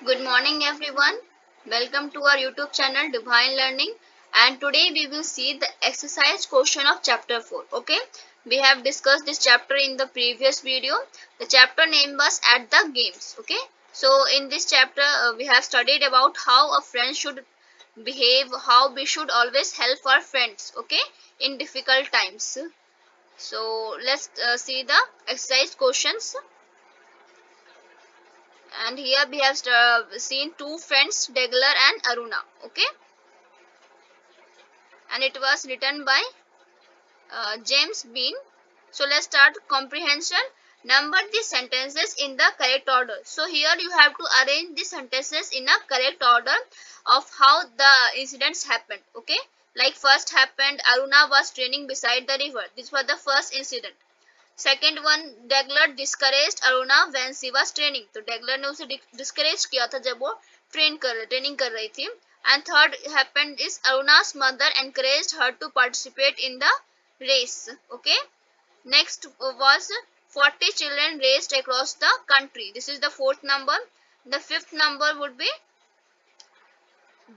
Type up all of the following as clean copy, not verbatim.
Good morning everyone. Welcome to our YouTube channel Divine Learning, and today we will see the exercise question of chapter 4. Okay, we have discussed this chapter in the previous video. The chapter name was At the Games. Okay, so in this chapter we have studied about how a friend should behave, how we should always help our friends, okay, in difficult times. So let's see the exercise questions. And here we have seen two friends, Degler and Aruna. Okay, and it was written by James Bean. So let's start comprehension. Number the sentences in the correct order. So here you have to arrange the sentences in a correct order of how the incidents happened. Okay, like first happened, Aruna was training beside the river. This was the first incident. Second one Degler discouraged Aruna when she was training, तो Degler ने उसे discourage किया था जब वो training कर रही थी. And third happened is Aruna's mother encouraged her to participate in the race. Okay, next was 40 children raced across the country. This is the fourth number. The fifth number would be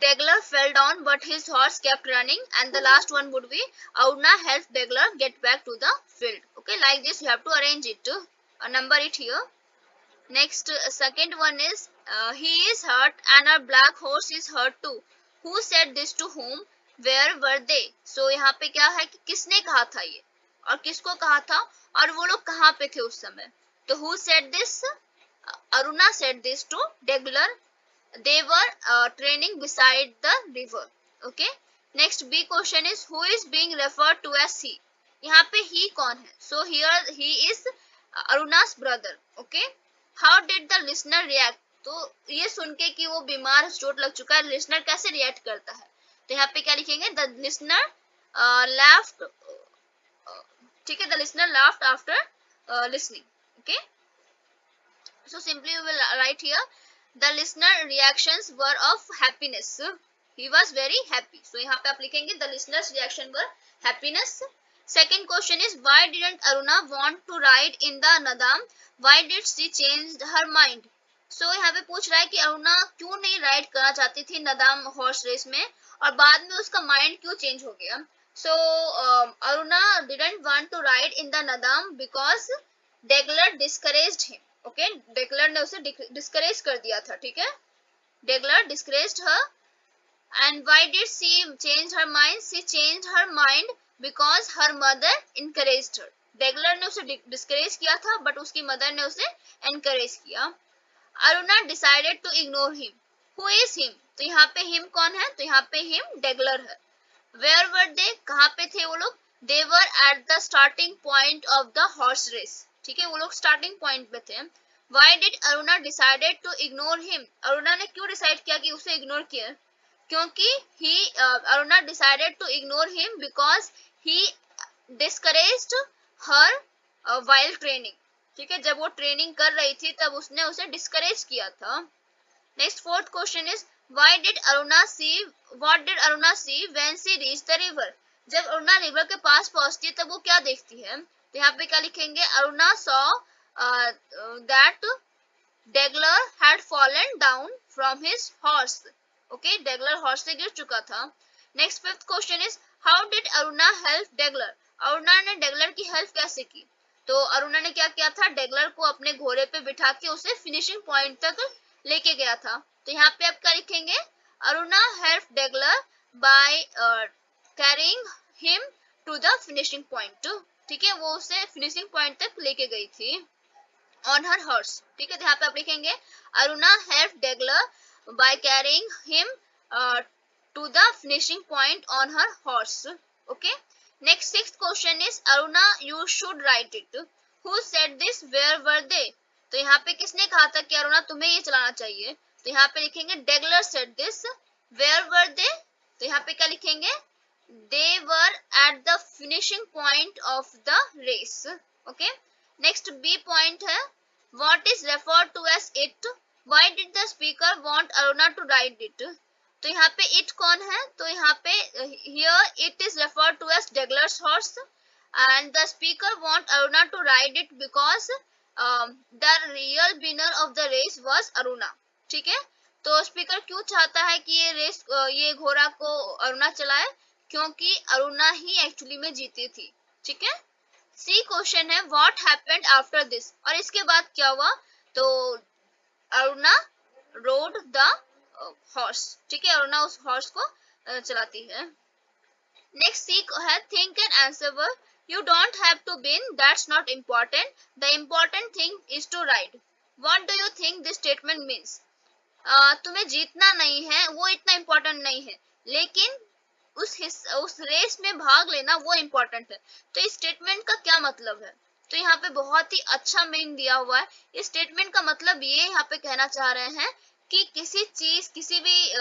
Degler fell down but his horse kept running, and the last one would be Auna helped Degler get back to the field. Okay, like this you have to arrange it to number it here. Next, second one is he is hurt and our black horse is hurt too. Who said this to whom? Where were they? So यहाँ पे क्या है कि किसने कहा था ये और किसको कहा था और वो लोग कहाँ पे थे उस समय. तो who said this? Aruna said this to Degler. They were training beside the river. Okay, next B question is who is being referred to as he. यहाँ पे he कौन है? So here he is Aruna's brother. Okay, how did the listener react? तो ये सुन के कि वो बीमार, चोट लग चुका है, लिसनर कैसे रिएक्ट करता है? तो यहाँ पे क्या लिखेंगे? The listener laughed. ठीक है, the listener laughed after listening. Okay, so simply we will write here the listener reactions were of happiness. He was very happy. So यहाँ पे आप लिखेंगे the listener's reaction were happiness. Second question is why didn't Aruna want to ride in the Nadam? Why did she change her mind? So यहाँ पे पूछ रहा है कि अरुणा क्यों नहीं राइड करना चाहती थी नदाम हॉर्स रेस में और बाद में उसका माइंड क्यों चेंज हो गया. So Aruna didn't want to ride in the Nadam because Degler discouraged him. ओके, डेगलर ने उसे डिस्करेज कर दिया था. ठीक है, Degler discouraged her. And why did she change her mind? She change her mind because her mother encouraged her. Degler ने उसे डिस्करेज किया था बट उसकी मदर ने उसे एनकरेज किया. Aruna decided to ignore him. Who is him? तो यहाँ पे हिम कौन है? तो यहाँ पे हिम डेगलर है. Where were they? कहाँ पे थे वो लोग? They were at the starting point of the horse race. ठीक है, वो लोग स्टार्टिंग पॉइंट पे थे. Why did Aruna decided to ignore him? Aruna ने क्यों डिसाइड किया कि उसे इग्नोर किया? क्योंकि Aruna decided to ignore him because he discouraged her while training. ठीक है, जब वो ट्रेनिंग कर रही थी तब उसने उसे डिस्करेज किया था. Next fourth question is why did Aruna see what did Aruna see when she reached the river? जब अरुणा रिवर के पास पहुंचती है तब वो क्या देखती है? तो यहाँ पे क्या लिखेंगे? Aruna saw that Degler had fallen down from his horse. Okay, Degler horse से गिर चुका था. Next fifth question is how did Aruna help Degler? Aruna ने डेगलर की हेल्प कैसे की? तो अरुणा ने क्या किया था? डेगलर को अपने घोड़े पे बिठा के उसे फिनिशिंग पॉइंट तक लेके गया था. तो यहाँ पे आप क्या लिखेंगे? Aruna help Degler by carrying him to the finishing point. ठीक है, वो उसे फिनिशिंग पॉइंट तक लेके गई थी on her horse. ठीक है, तो यहाँ पे आप लिखेंगे Aruna helped Degler by carrying him to the finishing point on her horse. Okay, next sixth question is Aruna you should write it. Who said this? Where were they? तो यहाँ पे किसने कहा था कि अरुणा तुम्हें ये चलाना चाहिए? तो यहाँ पे लिखेंगे Degler said this. Where were they? तो यहाँ पे क्या लिखेंगे? They were at the finishing point of the race. Okay, next B point है what is referred to as it. Why did the speaker want Aruna to ride it? तो यहाँ पे it कौन है? तो यहाँ पे here it is referred to as Degler's horse and the speaker want Aruna to ride it because the real winner of the race was Aruna. ठीक है। तो स्पीकर क्यों चाहता है कि ये घोड़ा को अरुणा चलाए, क्योंकि अरुणा ही एक्चुअली में जीती थी। ठीक है। सी क्वेश्चन है व्हाट हैपेंड आफ्टर दिस, और इसके बाद क्या हुआ, तो अरुणा रोड द हॉर्स। ठीक है, अरुणा उस हॉर्स को चलाती है। नेक्स्ट सी है think and answer word, you don't have to win, that's not important, the important thing is to ride. What do you think this statement means, तुम्हें जीतना नहीं है वो इतना इम्पोर्टेंट नहीं है, लेकिन उस रेस में भाग लेना वो इम्पोर्टेंट है। तो इस स्टेटमेंट का क्या मतलब है, तो यहाँ पे बहुत ही अच्छा मीनिंग दिया हुआ है। इस स्टेटमेंट का मतलब ये यहाँ पे कहना चाह रहे हैं कि किसी चीज किसी भी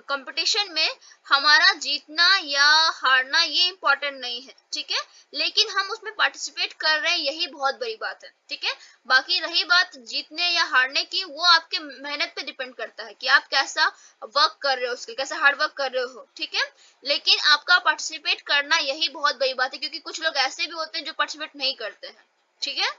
कंपटीशन में हमारा जीतना या हारना ये इम्पोर्टेंट नहीं है। ठीक है, लेकिन हम उसमें पार्टिसिपेट कर रहे हैं, यही बहुत बड़ी बात है। ठीक है, बाकी रही बात जीतने या हारने की, वो आपके मेहनत पे डिपेंड करता है कि आप कैसा वर्क कर रहे हो, उसके कैसा हार्ड वर्क कर रहे हो। ठीक है, लेकिन आपका पार्टिसिपेट करना यही बहुत बड़ी बात है, क्योंकि कुछ लोग ऐसे भी होते हैं जो पार्टिसिपेट नहीं करते हैं। ठीक है।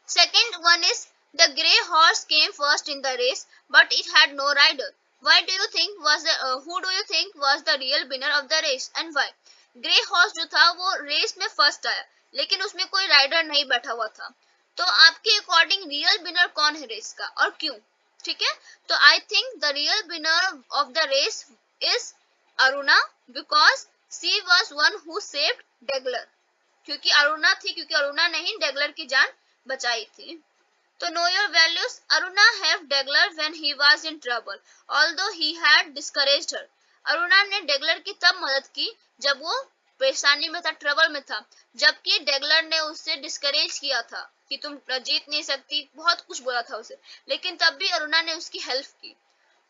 Second one is the grey horse came first in the race, but it had no rider. Why do you think was who do you think was the real winner of the race and why? Grey horse जो था वो race में first आया, लेकिन उसमें कोई rider नहीं बैठा हुआ था। तो आपके अकॉर्डिंग रियल विनर कौन है रेस का और क्यों? ठीक है, तो I think the real winner of the race is Aruna, because she was one who saved Degler, क्योंकि अरुणा थी, क्योंकि अरुणा ने ही डेगलर की जान बचाई थी। तो know your values, Aruna have Degler when he was in trouble although he had discouraged her. Aruna ने डेगलर की तब मदद की जब वो परेशानी में था, ट्रबल में था, जबकि डेगलर ने उससे डिस्करेज किया था कि तुम जीत नहीं सकती, बहुत कुछ बोला था उसे, लेकिन तब भी अरुणा ने उसकी हेल्प की।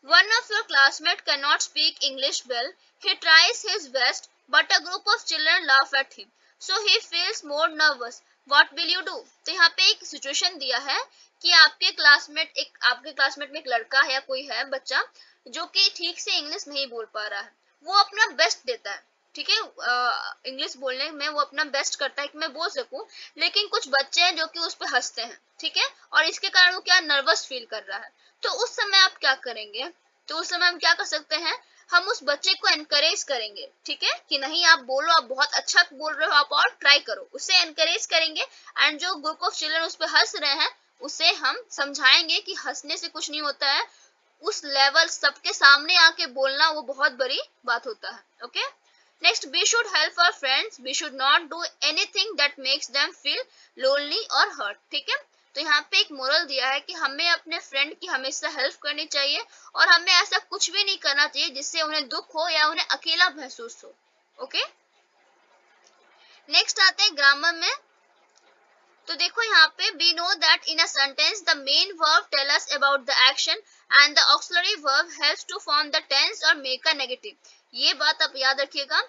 One of your classmates cannot speak English well. He tries his best, but a group of children laugh at him. So he feels more nervous. What will you do? तो यहाँ पे एक सिचुएशन दिया है कि आपके classmate में एक लड़का है या कोई है बच्चा जो कि ठीक से इंग्लिश नहीं बोल पा रहा है, वो अपना बेस्ट देता है। ठीक है, इंग्लिश बोलने में वो अपना बेस्ट करता है कि मैं बोल सकूं, लेकिन कुछ बच्चे हैं जो कि उस पर हंसते हैं। ठीक है, और इसके कारण वो क्या नर्वस फील कर रहा है। तो उस समय आप क्या करेंगे, तो उस समय हम क्या कर सकते हैं, हम उस बच्चे को एनकरेज करेंगे। ठीक है, कि नहीं आप बोलो, आप बहुत अच्छा बोल रहे हो, आप और ट्राई करो, उसे एनकरेज करेंगे। एंड जो ग्रुप ऑफ चिल्ड्रन उस पर हंस रहे हैं उसे हम समझाएंगे कि हंसने से कुछ नहीं होता है, उस लेवल सबके सामने आके बोलना वो बहुत बड़ी बात होता है। Okay, next, we should help our friends, we should not do anything that makes them feel lonely or hurt। ठीक है, तो यहाँ पे एक मोरल दिया है कि हमें अपने फ्रेंड की हमेशा हेल्प करनी चाहिए और हमें ऐसा कुछ भी नहीं करना चाहिए जिससे उन्हें दुख हो या उन्हें अकेला महसूस हो। ओके, नेक्स्ट आते हैं ग्रामर में। तो देखो यहाँ पे we know that in a sentence the main verb tell us about the action and the auxiliary verb helps to form the tense or make a negative। ये बात आप याद रखिएगा।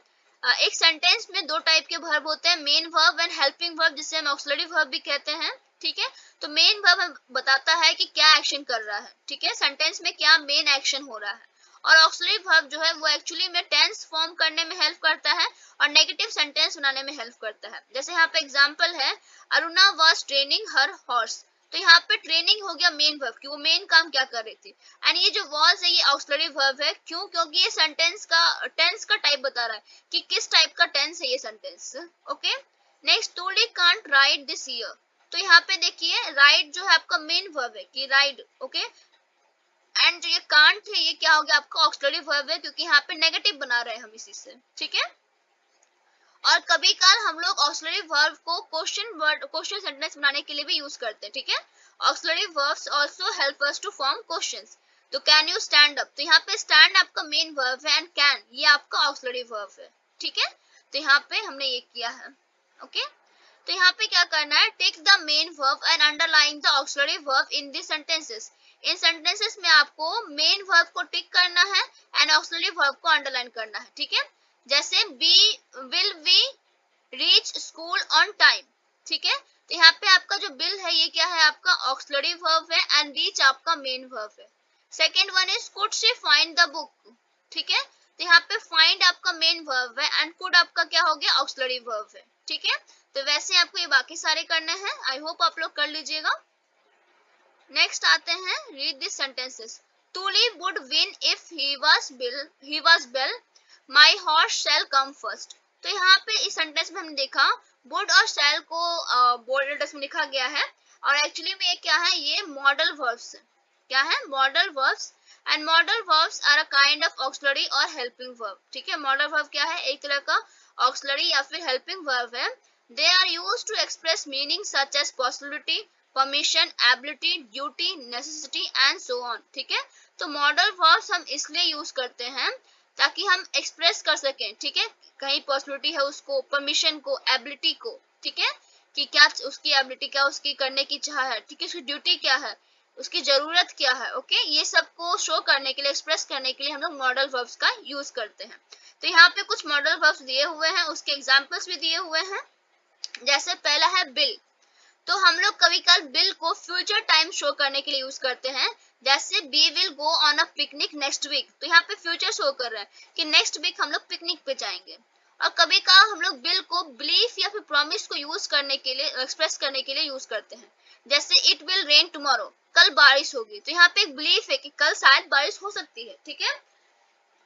एक सेंटेंस में दो टाइप के वर्ब होते हैं, main verb and helping verb, जिसे हम ऑक्सिलरी वर्ब भी कहते हैं। ठीक है, तो मेन वर्ब बताता है कि क्या एक्शन कर रहा है। ठीक है, सेंटेंस में क्या मेन एक्शन हो रहा है, और ऑक्सिलरी वर्ब जो है वो एक्चुअली में टेंस फॉर्म करने में हेल्प करता है और नेगेटिव सेंटेंस बनाने में हेल्प करता है। जैसे यहाँ पे एग्जांपल है, Aruna was training her horse. तो यहाँ पे ट्रेनिंग हो गया मेन वर्ब कि वो मेन काम क्या कर रही थी, एंड ये जो वाज है ये ऑक्सिलरी वर्ब है। क्यों? क्योंकि ये सेंटेंस का टेंस का टाइप बता रहा है कि किस टाइप का टेंस है ये sentence. Okay, next, Toli can't ride this year. तो यहाँ पे देखिए राइड जो है आपका मेन वर्ब है कि राइड। ओके, एंड जो ये कांट है ये क्या हो गया आपका ऑक्सिलरी वर्ब है, क्योंकि यहाँ पे नेगेटिव बना रहे हैं हम इसी से। ठीक है, और कभी काल हम लोग ऑक्सिलरी वर्ब को क्वेश्चन सेंटेंस बनाने के लिए भी यूज करते हैं। ठीक है, auxiliary verbs also help us to form questions. तो कैन यू स्टैंड अप, तो यहाँ पे स्टैंड आपका मेन वर्ब है एंड कैन ये आपका ऑक्सिलरी वर्ब है। ठीक है, तो यहाँ पे हमने ये किया है। ओके, तो यहाँ पे क्या करना है, take the main verb and underline the auxiliary verb in this sentences. इन सेंटेंसेस में आपको मेन वर्ब को टिक करना है एंड ऑक्सिलरी वर्ब को अंडरलाइन करना है। ठीक है, जैसे will we reach school on time. ठीक है, तो यहाँ पे आपका जो बिल है ये क्या है आपका ऑक्सिलरी वर्ब है एंड रीच आपका मेन वर्ब है। Second one is could she find the book. ठीक है, तो यहाँ पे फाइंड आपका मेन वर्ब है एंड कुड आपका क्या हो गया ऑक्सिलरी वर्ब है। ठीक है, तो वैसे आपको ये बाकी सारे करने हैं, आई होप आप लोग कर लीजिएगा। नेक्स्ट आते हैं, read this sentences. Tuli would win if he was well, my horse shall come first. तो यहाँ पे इस सेंटेंस में हमने देखा वुड और शैल को बोल्ड लेटर्स में लिखा गया है, और एक्चुअली में ये क्या है, ये मॉडल वर्ब्स है। क्या है? Modal verbs. And modal verbs are a kind of auxiliary और हेल्पिंग वर्ब। ठीक है, मॉडल वर्ब क्या है? एक तरह का ऑक्सिलरी या फिर हेल्पिंग वर्ब है। They are use to express meaning such as possibility, permission, ability, duty, necessity and so on. ठीक है, तो मॉडल वर्ब्स हम इसलिए यूज करते हैं ताकि हम एक्सप्रेस कर सकें। ठीक है, कहीं पॉसिबिलिटी है उसको, परमिशन को, एबिलिटी को। ठीक है, कि क्या उसकी एबिलिटी, क्या उसकी करने की चाह है। ठीक है, उसकी ड्यूटी क्या है, उसकी जरूरत क्या है। ओके, ये सब को शो करने के लिए, एक्सप्रेस करने के लिए हम लोग मॉडल वर्ब्स का यूज करते हैं। तो यहाँ पे कुछ मॉडल वर्ब्स दिए हुए हैं, उसके एग्जाम्पल्स भी दिए हुए हैं। जैसे पहला है बिल। तो हम लोग कभी कल बिल को फ्यूचर टाइम शो करने के लिए यूज करते हैं। जैसे we will go on a picnic next week, तो यहाँ पे फ्यूचर शो कर रहा है कि नेक्स्ट वीक हम लोग पिकनिक पे जाएंगे। और कभी का हम लोग बिल को बिलीफ या फिर प्रॉमिस को यूज करने के लिए, एक्सप्रेस करने के लिए यूज करते हैं। जैसे इट विल रेन टुमारो, कल बारिश होगी। तो यहाँ पे एक बिलीफ है कि कल शायद बारिश हो सकती है। ठीक है,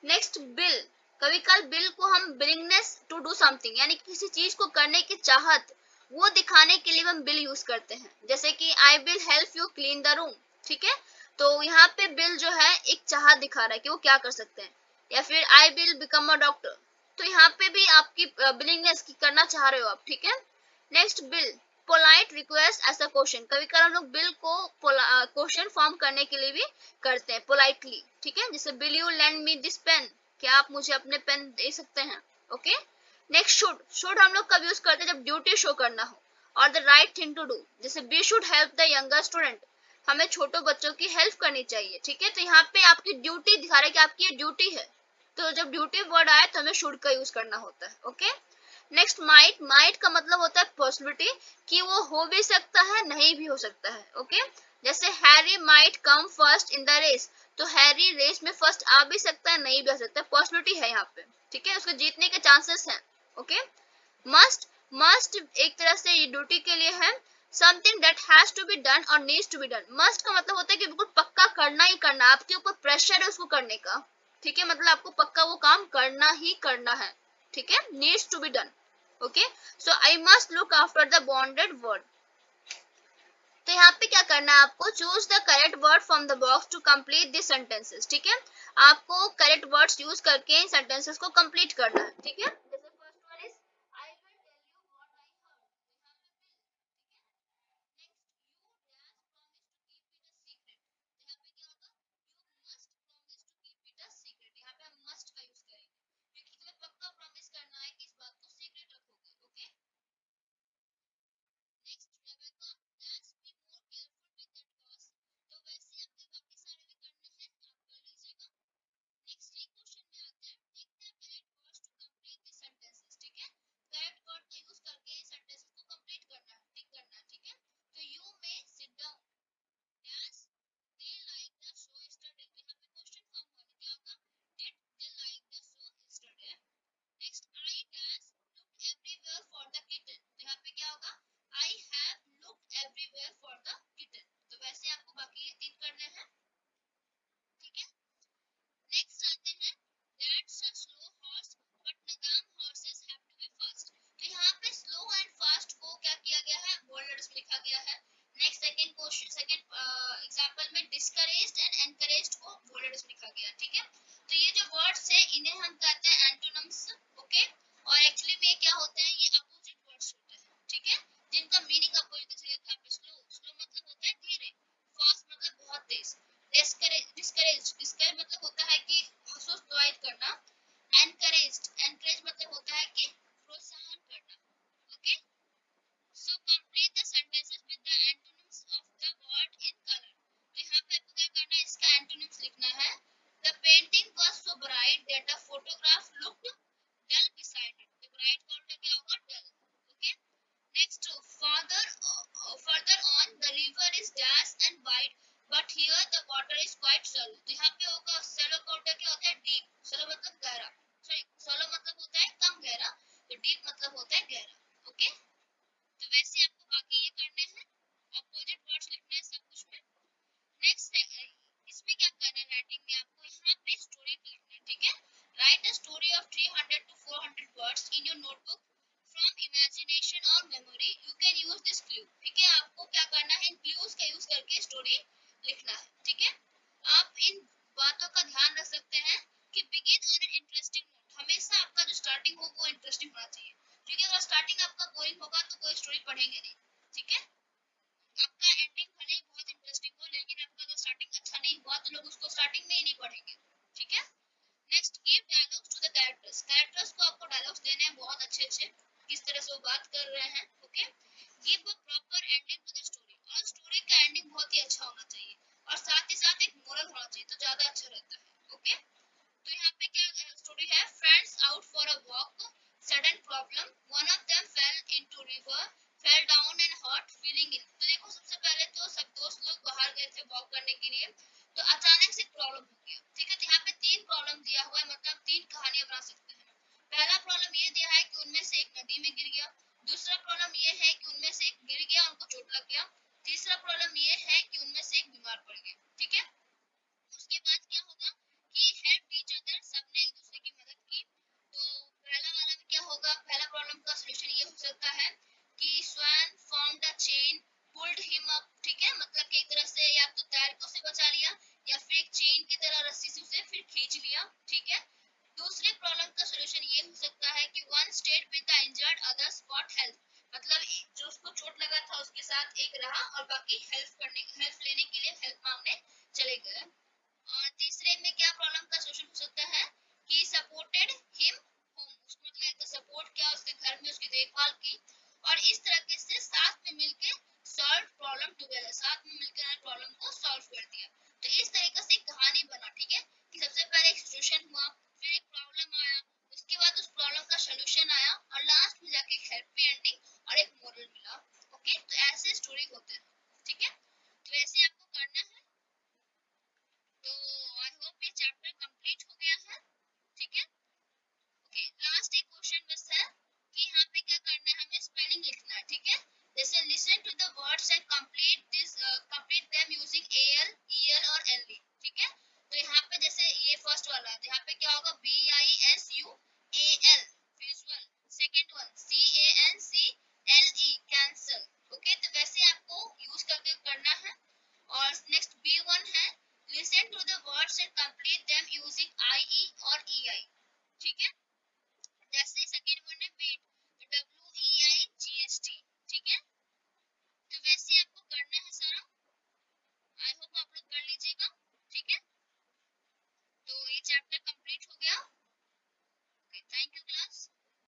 नेक्स्ट बिल। कभी कल बिल को हम विलिंगनेस टू डू समथिंग, यानी किसी चीज को करने की चाहत, वो दिखाने के लिए हम बिल यूज करते हैं। जैसे कि I will help you clean the room. ठीक है, तो यहाँ पे बिल जो है एक चाहत दिखा रहा है कि वो क्या कर सकते हैं। या फिर I will become a doctor, तो यहाँ पे भी आपकी बिलिंगनेस की करना चाह रहे हो आप। ठीक है, next will. Polite request as a question, कभी कभी हम लोग बिल को क्वेश्चन फॉर्म करने के लिए भी करते हैं पोलाइटली। ठीक है, जैसे will you lend me this pen, क्या आप मुझे अपने पेन दे सकते हैं। Okay, next should. शुड हम लोग कब यूज करते हैं? जब ड्यूटी शो करना हो, और the right thing to do. जैसे we should help the younger student, हमें छोटे बच्चों की हेल्प करनी चाहिए। ठीक है, तो यहाँ पे आपकी ड्यूटी दिखा रहा है कि आपकी ये ड्यूटी है। तो जब ड्यूटी वर्ड आए तो हमें शुड का यूज करना होता है। Okay, next might. माइट का मतलब होता है पॉसिबिलिटी, कि वो हो भी सकता है, नहीं भी हो सकता है। ओके, जैसे Harry might come first in the race, तो हैरी रेस में फर्स्ट आ भी सकता है, नहीं भी आ सकता है, पॉसिबिलिटी है यहाँ पे। ठीक है, उसके जीतने के चांसेस हैं। Okay, must. मस्ट एक तरह से ये ड्यूटी के लिए है। Something that has to be done और needs to be done. Must का मतलब होता है कि बिल्कुल पक्का करना ही करना, आपके ऊपर प्रेशर है उसको करने का। ठीक है, मतलब आपको पक्का वो काम करना ही करना है। ठीक है, needs to be done. Okay, so I must look after the bonded word. तो यहाँ पे क्या करना है आपको? Choose the correct word from the box to complete this sentences. ठीक है, आपको करेक्ट वर्ड्स यूज करके इन सेंटेंसेस को कंप्लीट करना है। ठीक है, जैसे first one is I will tell you what I heard, यहाँ पे will। ठीक है, next you dash promise to keep it a secret, तो यहाँ पे क्या होगा? You must promise to keep it a secret, यहाँ पे हम मस्ट का यूज करेंगे क्योंकि तुम्हें पक्का प्रॉमिस करना है कि इस बात को सीक्रेट रखोगे। Okay, next Rebecca, that's be more careful with that verse, तो वैसे आपके बाकी सारे भी करने हैं, आप कर लीजिएगा। नेक्स्ट एक क्वेश्चन में आता है, tick the correct words to complete this बात कर रहे हैं। Okay, give a proper ending to the story, और स्टोरी का एंडिंग बहुत ही अच्छा होना चाहिए और साथ ही साथ एक मोरल होना चाहिए तो ज्यादा अच्छा रहता है। ओके, तो यहाँ पे क्या स्टोरी है, friends out for a walk, sudden problem, one of them fail into river, fell down and hot feeling in. तो देखो सबसे पहले तो सब दोस्त लोग बाहर गए थे वॉक करने के लिए, तो अचानक से प्रॉब्लम हो गया। ठीक है, तो यहाँ पे तीन प्रॉब्लम दिया हुआ है, मतलब तीन कहानियां बना सकते हैं। पहला प्रॉब्लम ये दिया है कि उनमें से एक नदी में गिर गया, दूसरा प्रॉब्लम ये है कि उनमें से एक गिर गया उनको चोट लग गया, तीसरा प्रॉब्लम ये है कि उनमें से एक बीमार पड़ गया। ठीक है, उसके बाद क्या होगा कि हेल्प ईच अदर, सबने एक दूसरे की मदद की। तो पहला वाला में क्या होगा, पहला प्रॉब्लम का सॉल्यूशन ये हो सकता है कि swan found the chain, pulled him up. ठीक है, मतलब कि एक तरह से या तो तैर के उसे बचा लिया या फिर एक चेन की तरह रस्सी से उसे फिर खींच लिया। ठीक है, दूसरे प्रॉब्लम का सॉल्यूशन ये हो सकता है कि one stayed with the injured, other spot help, मतलब जो उसको चोट लगा था उसके साथ एक रहा और बाकी हेल्प लेने के लिए हेल्प मांगने चले गए।